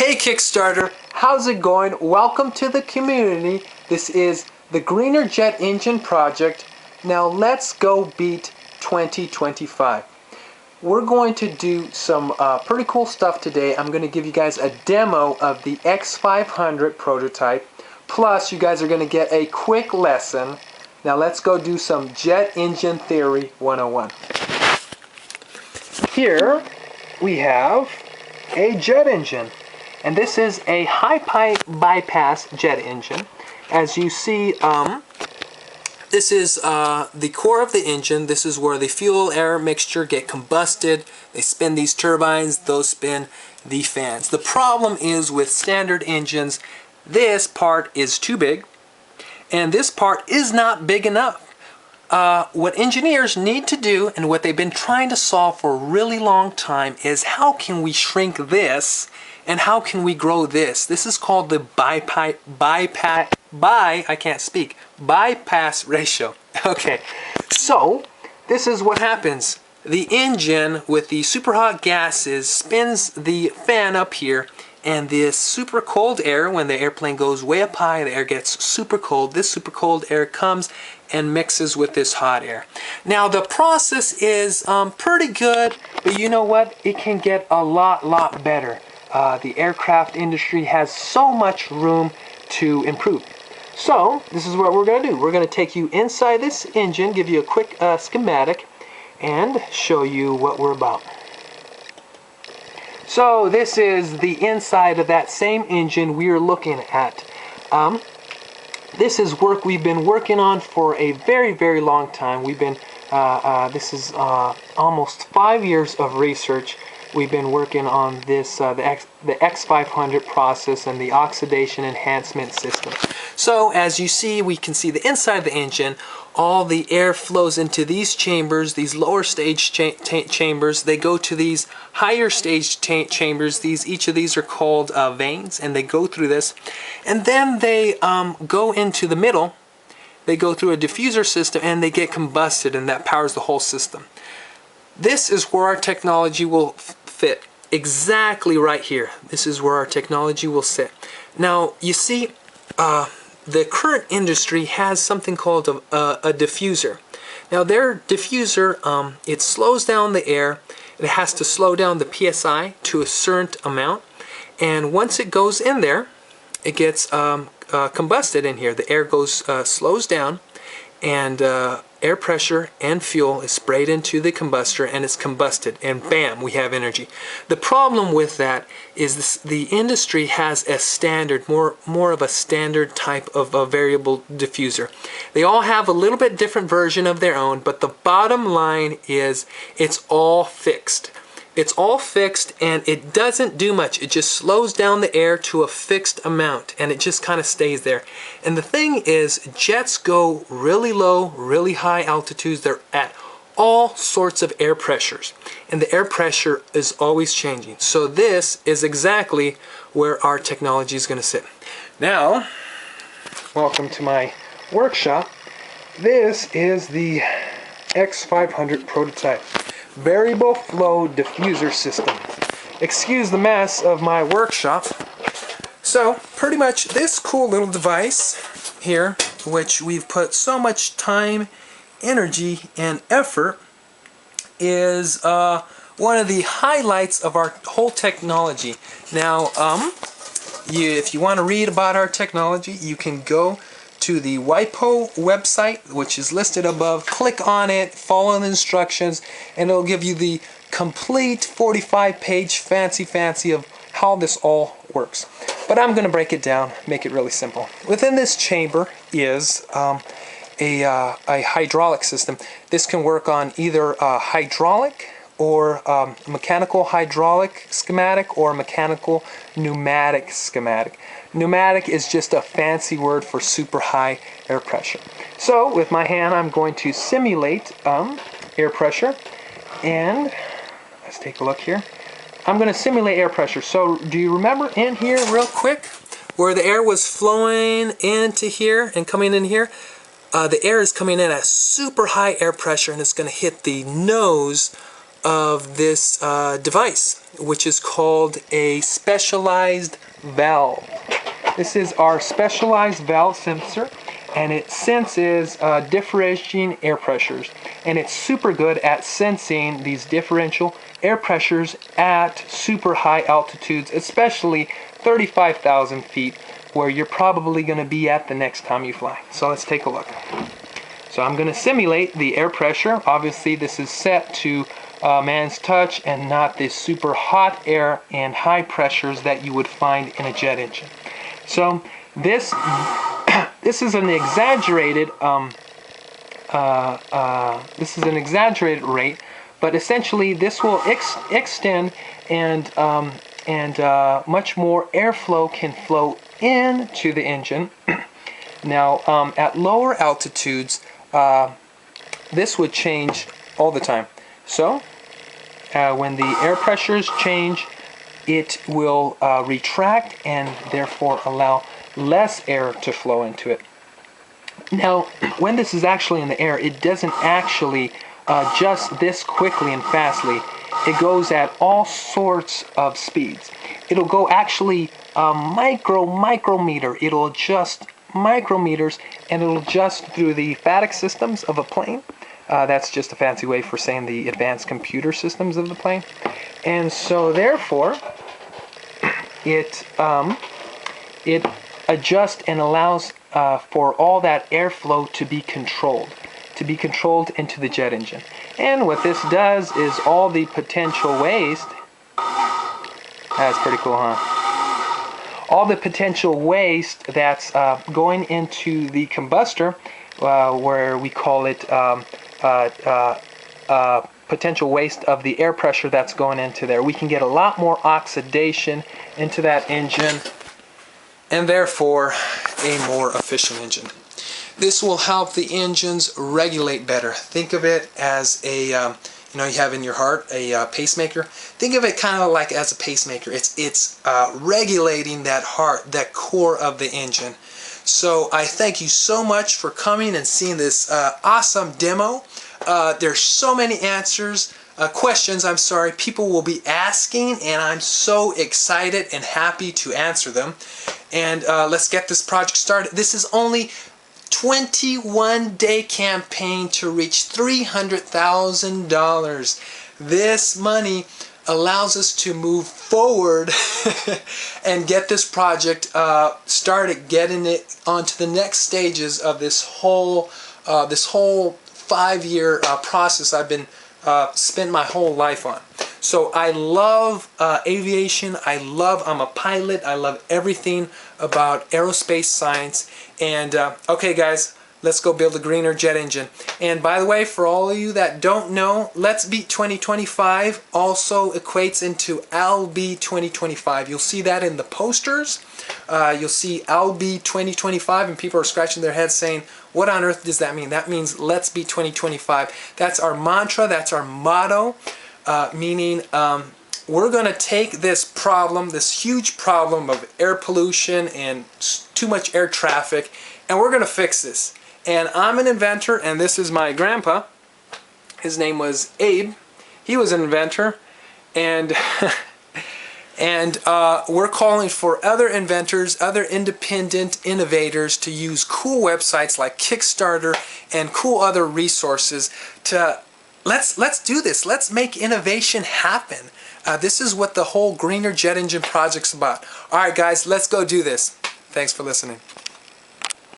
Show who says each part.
Speaker 1: Hey Kickstarter, how's it going? Welcome to the community. This is the Greener Jet Engine project. Now let's go beat 2025. We're going to do some pretty cool stuff today. I'm going to give you guys a demo of the X-500 prototype. Plus you guys are going to get a quick lesson. Now let's go do some jet engine theory 101. Here we have a jet engine. And this is a high bypass jet engine. As you see, this is the core of the engine. This is where the fuel-air mixture get combusted. They spin these turbines, those spin the fans. The problem is with standard engines, this part is too big, and this part is not big enough. What engineers need to do, and what they've been trying to solve for a really long time, is how can we shrink this and how can we grow this? This is called the bypass ratio. Okay, so this is what happens. The engine with the super hot gases spins the fan up here, and this super cold air, when the airplane goes way up high, the air gets super cold. This super cold air comes and mixes with this hot air. Now the process is pretty good, but you know what? It can get a lot better. The aircraft industry has so much room to improve. So this is what we're going to do. We're going to take you inside this engine, give you a quick schematic, and show you what we're about. So this is the inside of that same engine we are looking at. This is work we've been working on for a very long time. We've been this is almost 5 years of research. We've been working on this the X-500 process and the oxidation enhancement system. So as you see, we can see the inside of the engine. All the air flows into these chambers, these lower stage chambers. They go to these higher stage chambers. Each of these are called vanes, and they go through this. And then they go into the middle. They go through a diffuser system and they get combusted, and that powers the whole system. This is where our technology will fit. Exactly right here. This is where our technology will sit. Now, you see, the current industry has something called a diffuser. Now their diffuser, it slows down the air. It has to slow down the PSI to a certain amount, and once it goes in there, it gets combusted in here. The air slows down, and air pressure and fuel is sprayed into the combustor, and it's combusted, and bam, we have energy. The problem with that is the industry has a standard, more of a standard type of a variable diffuser. They all have a little bit different version of their own, but the bottom line is it's all fixed. It's all fixed, and it doesn't do much. It just slows down the air to a fixed amount, and it just kind of stays there. And the thing is, jets go really low, really high altitudes. They're at all sorts of air pressures, and the air pressure is always changing. So this is exactly where our technology is going to sit. Now, welcome to my workshop. This is the X-500 prototype. Variable flow diffuser system. Excuse the mess of my workshop. So pretty much this cool little device here, which we've put so much time, energy, and effort, is one of the highlights of our whole technology. Now, if you want to read about our technology, you can go to the WIPO website, which is listed above. Click on it, follow the instructions, and it'll give you the complete 45-page fancy of how this all works. But I'm going to break it down, make it really simple. Within this chamber is a hydraulic system. This can work on either hydraulic or mechanical hydraulic schematic or mechanical pneumatic schematic. Pneumatic is just a fancy word for super high air pressure. So with my hand, I'm going to simulate air pressure, and let's take a look here. I'm going to simulate air pressure. So do you remember in here real quick where the air was flowing into here and coming in here? The air is coming in at super high air pressure, and it's going to hit the nose of this device, which is called a specialized valve. This is our specialized valve sensor, and it senses differentiating air pressures, and it's super good at sensing these differential air pressures at super high altitudes, especially 35,000 feet, where you're probably going to be at the next time you fly. So let's take a look. So I'm going to simulate the air pressure. Obviously this is set to man's touch and not the super hot air and high pressures that you would find in a jet engine. So this is an exaggerated rate, but essentially this will extend and much more airflow can flow into the engine. Now at lower altitudes this would change all the time. So when the air pressures change, it will retract and therefore allow less air to flow into it. Now, when this is actually in the air, it doesn't actually adjust this quickly and fastly. It goes at all sorts of speeds. It'll go actually micrometer. It'll adjust micrometers, and it'll adjust through the phatic systems of a plane. That's just a fancy way for saying the advanced computer systems of the plane. And so therefore it adjusts and allows for all that airflow to be controlled into the jet engine. And what this does is all the potential waste, that's pretty cool, huh? All the potential waste that's going into the combustor, where we call it potential waste of the air pressure that's going into there. We can get a lot more oxidation into that engine, and therefore a more efficient engine. This will help the engines regulate better. Think of it as a, you know, you have in your heart a pacemaker. Think of it kind of like as a pacemaker. It's regulating that heart, that core of the engine. So I thank you so much for coming and seeing this awesome demo. There's so many questions, I'm sorry, people will be asking, and I'm so excited and happy to answer them. And let's get this project started. This is only 21-day campaign to reach $300,000. This money allows us to move forward and get this project started, getting it onto the next stages of this whole 5-year process I've been spent my whole life on. So I love aviation. I'm a pilot. I love everything about aerospace science. And okay guys, let's go build a greener jet engine. And by the way, for all of you that don't know, Let's Beat 2025 also equates into I'll Be 2025. You'll see that in the posters. You'll see I'll Be 2025, and people are scratching their heads saying, what on earth does that mean? That means Let's Be 2025. That's our mantra, that's our motto, meaning we're going to take this problem, this huge problem of air pollution and too much air traffic, and we're going to fix this. And I'm an inventor, and this is my grandpa. His name was Abe. He was an inventor, and we're calling for other inventors, other independent innovators to use cool websites like Kickstarter and cool other resources to let's do this. Let's make innovation happen. This is what the whole Greener Jet Engine project's about. All right, guys, let's go do this. Thanks for listening.